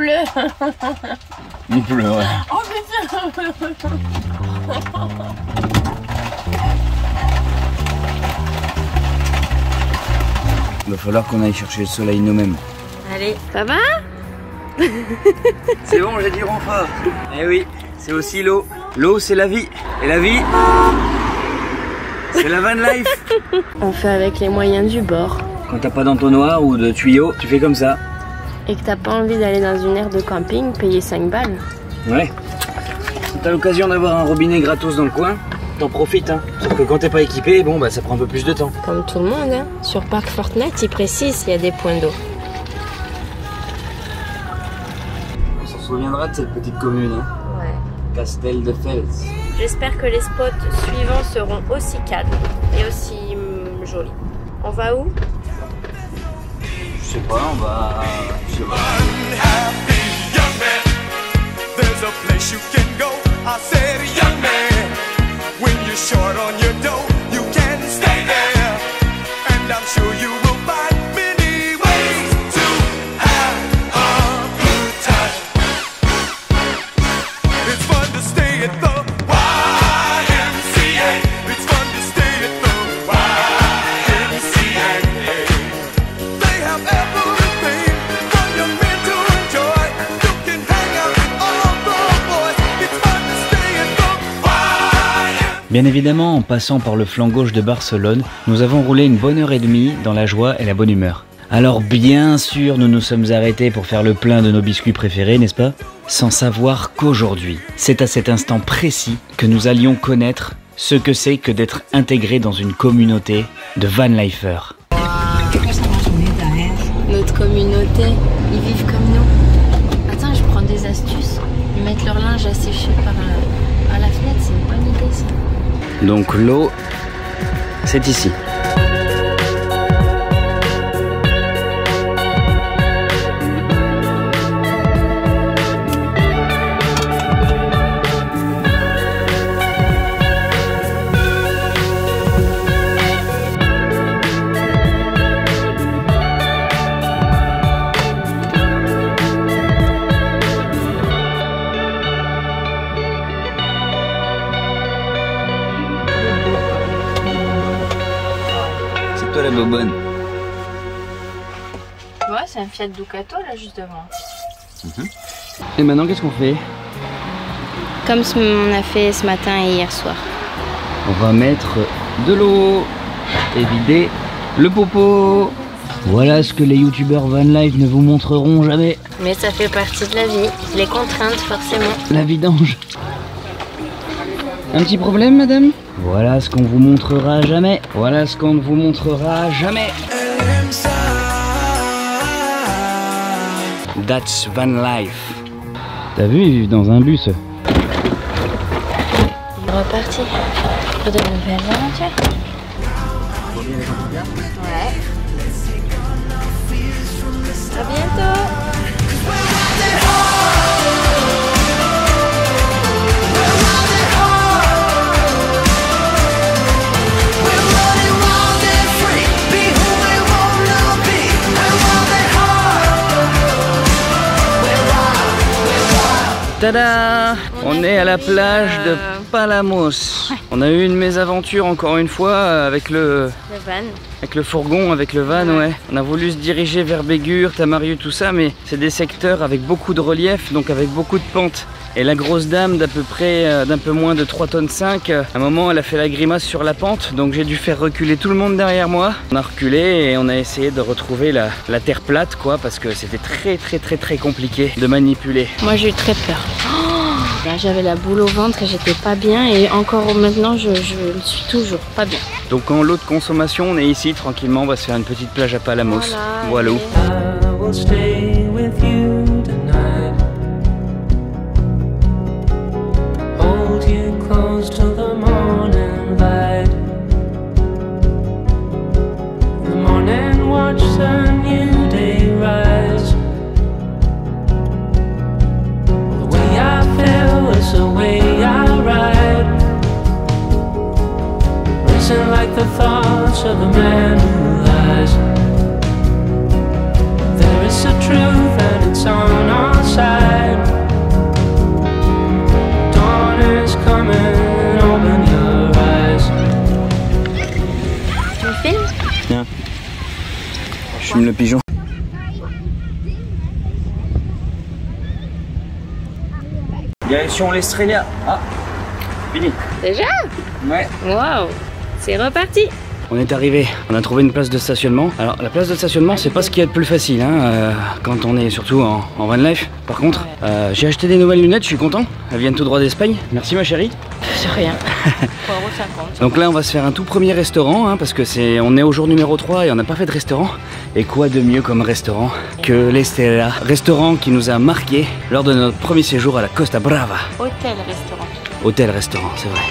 pleut. Il pleut, ouais. Oh putain. Il va falloir qu'on aille chercher le soleil nous-mêmes. Allez, ça va? C'est bon, j'ai dit renfort. Eh oui, c'est aussi l'eau. L'eau, c'est la vie. Et la vie, c'est la van life. On fait avec les moyens du bord. Quand t'as pas d'entonnoir ou de tuyau, tu fais comme ça. Et que t'as pas envie d'aller dans une aire de camping, payer 5 balles. Ouais. Si t'as l'occasion d'avoir un robinet gratos dans le coin, t'en profites, hein. Sauf que quand t'es pas équipé, bon bah ça prend un peu plus de temps. Comme tout le monde, hein. Sur Parc Fortnite, ils précisent s'il y a des points d'eau. On s'en souviendra de cette petite commune, hein. Ouais. Castel de Fels. J'espère que les spots suivants seront aussi calmes et aussi jolis. On va où? Je sais pas, on va... Je sais pas. There's a place you can go. I said, young man, when you're short on your dough, you can stay there. And I'm sure you will find many ways to have a good time. It's fun to stay at the YMCA. It's fun to stay at the YMCA. They have everything for young men to enjoy. You can hang out with all the boys. It's fun to stay at the YMCA. Bien évidemment, en passant par le flanc gauche de Barcelone, nous avons roulé une bonne heure et demie dans la joie et la bonne humeur. Alors bien sûr, nous nous sommes arrêtés pour faire le plein de nos biscuits préférés, n'est-ce pas? Sans savoir qu'aujourd'hui, c'est à cet instant précis que nous allions connaître ce que c'est que d'être intégré dans une communauté de vanlifers. Notre communauté, ils vivent comme nous. Attends, je prends des astuces. Ils mettent leur linge à sécher par la fenêtre, c'est une bonne idée ça. Donc l'eau, c'est ici. C'est toi la bobonne. Tu vois, c'est un Fiat Ducato là juste devant. Et maintenant, qu'est-ce qu'on fait? Comme on a fait ce matin et hier soir. On va mettre de l'eau et vider le popo. Voilà ce que les youtubeurs van life ne vous montreront jamais. Mais ça fait partie de la vie, les contraintes forcément. La vidange. Un petit problème, madame? Voilà ce qu'on vous montrera jamais. Voilà ce qu'on ne vous montrera jamais. That's van life. T'as vu, ils vivent dans un bus. Il est reparti pour de nouvelles aventures. Ouais. À bientôt. Tada! On est à la plage de Palamos. On a eu une mésaventure encore une fois avec le fourgon, avec le van, ouais. On a voulu se diriger vers Bégur, Tamariu, tout ça, mais c'est des secteurs avec beaucoup de relief, donc avec beaucoup de pentes. Et la grosse dame d'à peu près d'un peu moins de 3,5 tonnes, à un moment elle a fait la grimace sur la pente, donc j'ai dû faire reculer tout le monde derrière moi. On a reculé et on a essayé de retrouver la terre plate, quoi, parce que c'était très compliqué de manipuler. Moi j'ai eu très peur. J'avais la boule au ventre et j'étais pas bien, et encore maintenant je le suis toujours pas bien. Donc en lot de consommation, on est ici tranquillement, on va se faire une petite plage à Palamos. Voilà. Like the thoughts of a man who lies. There is a truth and it's on our side. Filme le pigeon. Direction l'Estrella. Ah, fini. Déjà? Ouais. Waouh, c'est reparti. On est arrivé, on a trouvé une place de stationnement. Alors la place de stationnement c'est pas ce qu'il y a de plus facile quand on est surtout en van life. Par contre, j'ai acheté des nouvelles lunettes, je suis content. Elles viennent tout droit d'Espagne. Merci ma chérie. C'est rien. 3,50 €. Donc là on va se faire un tout premier restaurant parce que on est au jour numéro 3 et on n'a pas fait de restaurant. Et quoi de mieux comme restaurant que l'Estrella, restaurant qui nous a marqué lors de notre premier séjour à la Costa Brava. Hôtel-restaurant. Hôtel-restaurant, c'est vrai.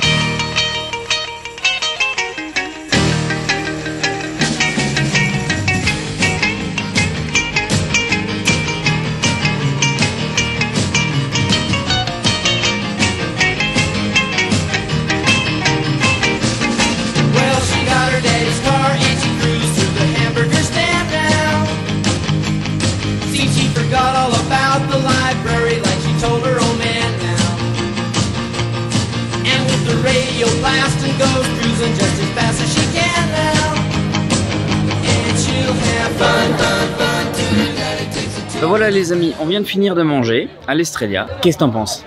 Ben voilà les amis, on vient de finir de manger à l'Estrella. Qu'est-ce que t'en penses?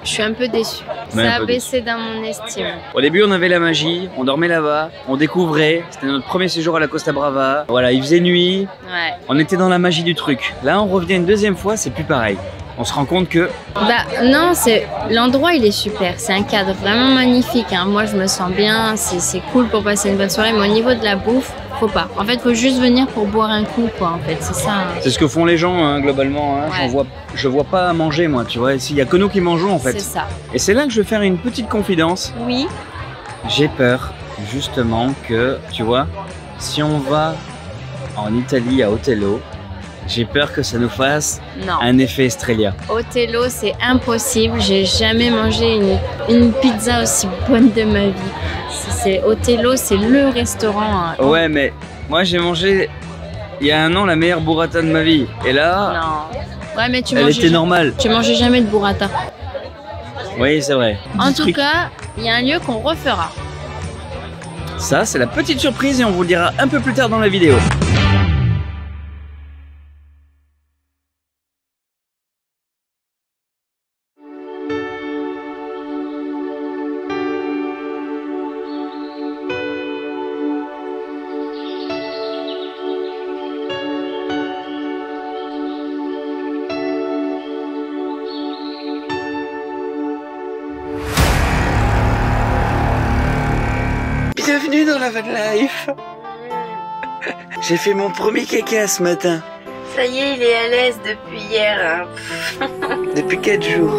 Je suis un peu déçue. Ça a baissé dans mon estime. Au début on avait la magie, on dormait là-bas, on découvrait, c'était notre premier séjour à la Costa Brava. Voilà, il faisait nuit, ouais. On était dans la magie du truc. Là on revient une deuxième fois, c'est plus pareil. On se rend compte que... Bah non, l'endroit il est super, c'est un cadre vraiment magnifique. Moi je me sens bien, c'est cool pour passer une bonne soirée, mais au niveau de la bouffe, faut pas. En fait, faut juste venir pour boire un coup, quoi. En fait, c'est ça. C'est ce que font les gens, globalement. Ouais. Je vois pas manger, moi, tu vois. Il y a que nous qui mangeons, en fait. C'est ça. Et c'est là que je vais faire une petite confidence. Oui. J'ai peur, justement, que, tu vois, si on va en Italie à Otello, j'ai peur que ça nous fasse un effet Estrella. Otello, c'est impossible. J'ai jamais mangé une pizza aussi bonne de ma vie. Otello, c'est le restaurant. Ouais, mais moi j'ai mangé il y a un an la meilleure burrata de ma vie. Et là, non. Ouais, mais elle était normale. Tu mangeais jamais de burrata. Oui, c'est vrai. En tout cas, il y a un lieu qu'on refera. Ça, c'est la petite surprise et on vous le dira un peu plus tard dans la vidéo. Bienvenue dans la van life. J'ai fait mon premier caca ce matin. Ça y est, il est à l'aise depuis hier. Depuis 4 jours.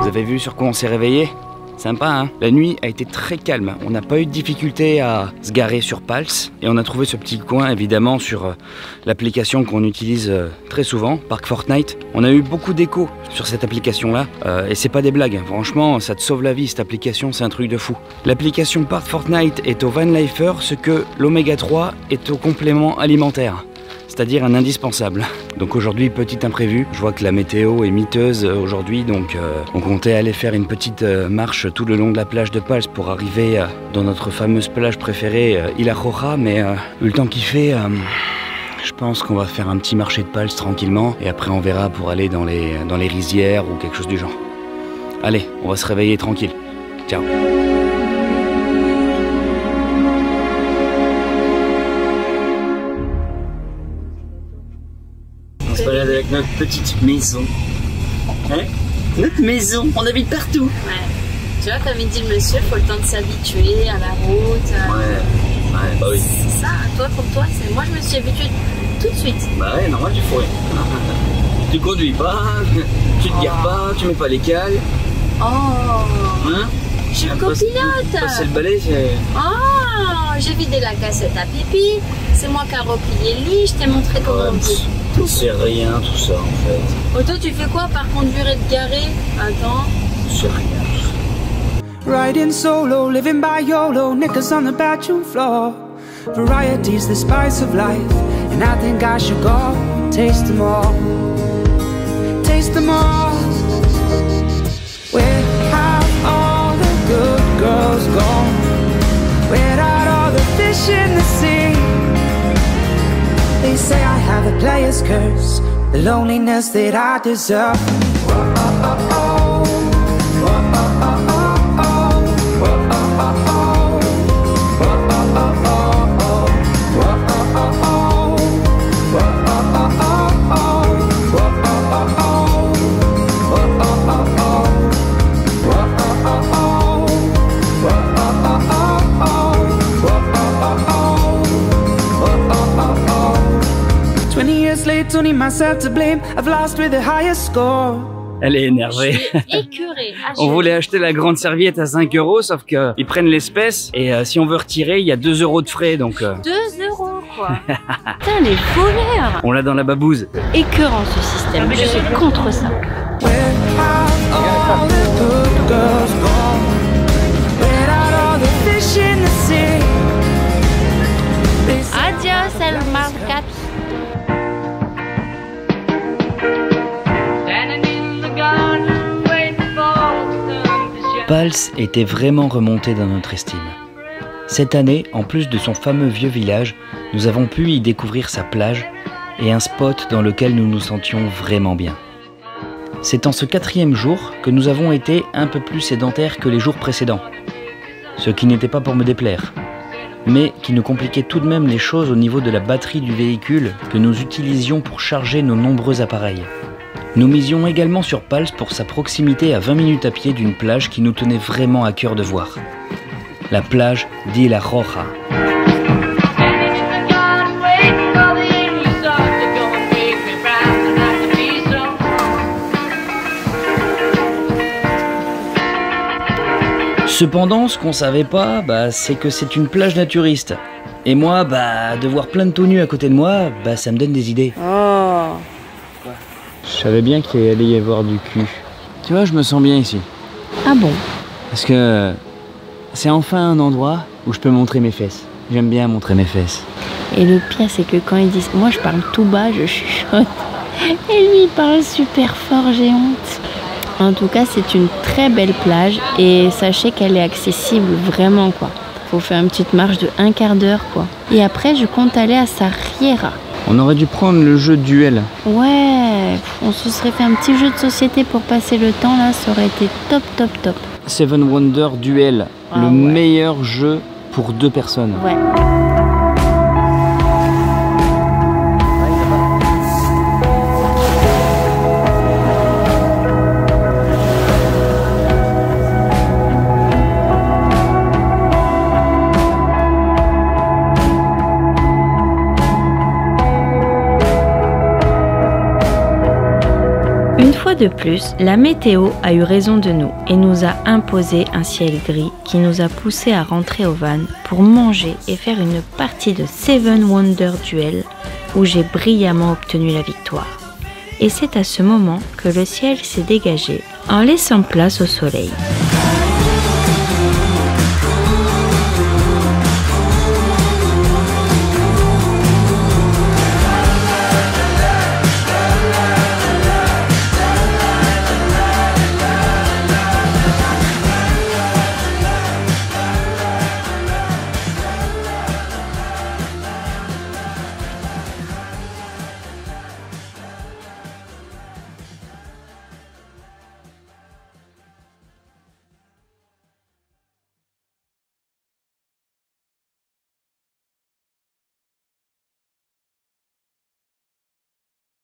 Vous avez vu sur quoi on s'est réveillé? Sympa, hein? La nuit a été très calme. On n'a pas eu de difficulté à se garer sur Pals. Et on a trouvé ce petit coin, évidemment, sur l'application qu'on utilise très souvent, Park Fortnite. On a eu beaucoup d'échos sur cette application-là. Et c'est pas des blagues, hein. Franchement, ça te sauve la vie, cette application, c'est un truc de fou. L'application Park Fortnite est au Van Lifer ce que l'Oméga 3 est au complément alimentaire. C'est-à-dire un indispensable. Donc aujourd'hui, petit imprévu. Je vois que la météo est miteuse aujourd'hui, donc on comptait aller faire une petite marche tout le long de la plage de Pals pour arriver dans notre fameuse plage préférée, Isla Roja, mais vu le temps qu'il fait, je pense qu'on va faire un petit marché de Pals tranquillement, et après on verra pour aller dans les rizières ou quelque chose du genre. Allez, on va se réveiller tranquille. Ciao. On se balade avec notre petite maison. Hein? Notre maison, on habite partout. Ouais. Tu vois, comme il dit le monsieur, faut le temps de s'habituer à la route. Ouais, bah oui. C'est ça, toi pour toi, moi je me suis habituée tout de suite. Bah ouais, normal du forêt. Tu conduis pas, tu te gares pas, tu mets pas les cales. Oh, Hein? je suis copilote. Passer le balai, c'est... Oh, j'ai vidé la cassette à pipi, c'est moi qui ai replié le lit, je t'ai montré comment on fait. C'est rien tout ça en fait. Auto, tu fais quoi par conduire et te garer? Attends. C'est rien tout ça. Riding solo, living by YOLO, knickers on the bathroom floor. Variety's the spice of life, and I think I should go taste them all. Taste them all. Where have all the good girls gone? Where are all the fish in the sea? They say I have a player's curse, the loneliness that I deserve. Only myself to blame. I've lost with the highest score. Elle est énervée. Écœurée. On voulait acheter la grande serviette à 5 €, sauf qu'ils prennent l'espèce et si on veut retirer, il y a 2 € de frais. Donc 2 € quoi. Putain, les voleurs. on l'a dans la babouze. Écœurant ce système. Je suis contre ça. Where have all the good girls gone? Where are all the fish in the sea? Adios, el marcat. Pals était vraiment remonté dans notre estime. Cette année, en plus de son fameux vieux village, nous avons pu y découvrir sa plage et un spot dans lequel nous nous sentions vraiment bien. C'est en ce 4e jour que nous avons été un peu plus sédentaires que les jours précédents. Ce qui n'était pas pour me déplaire, mais qui nous compliquait tout de même les choses au niveau de la batterie du véhicule que nous utilisions pour charger nos nombreux appareils. Nous misions également sur Pals pour sa proximité à 20 minutes à pied d'une plage qui nous tenait vraiment à cœur de voir. La plage d'Ila Roja. Cependant, ce qu'on savait pas, c'est que c'est une plage naturiste. Et moi, de voir plein de tout nus à côté de moi, ça me donne des idées. Oh. Je savais bien qu'il allait y avoir du cul. Tu vois, je me sens bien ici. Ah bon? Parce que c'est enfin un endroit où je peux montrer mes fesses. J'aime bien montrer mes fesses. Et le pire, c'est que quand ils disent... Moi, je parle tout bas, je chuchote. Et lui, il parle super fort, j'ai honte. En tout cas, c'est une très belle plage. Et sachez qu'elle est accessible vraiment, quoi. Faut faire une petite marche de 1/4 d'heure, quoi. Et après, je compte aller à Sarriera. On aurait dû prendre le jeu de duel. Ouais, on se serait fait un petit jeu de société pour passer le temps, là. Ça aurait été top, top, top. Seven Wonders Duel. Le meilleur jeu pour 2 personnes. Ouais. Une fois de plus, la météo a eu raison de nous et nous a imposé un ciel gris qui nous a poussé à rentrer au van pour manger et faire une partie de Seven Wonders Duel où j'ai brillamment obtenu la victoire. Et c'est à ce moment que le ciel s'est dégagé en laissant place au soleil.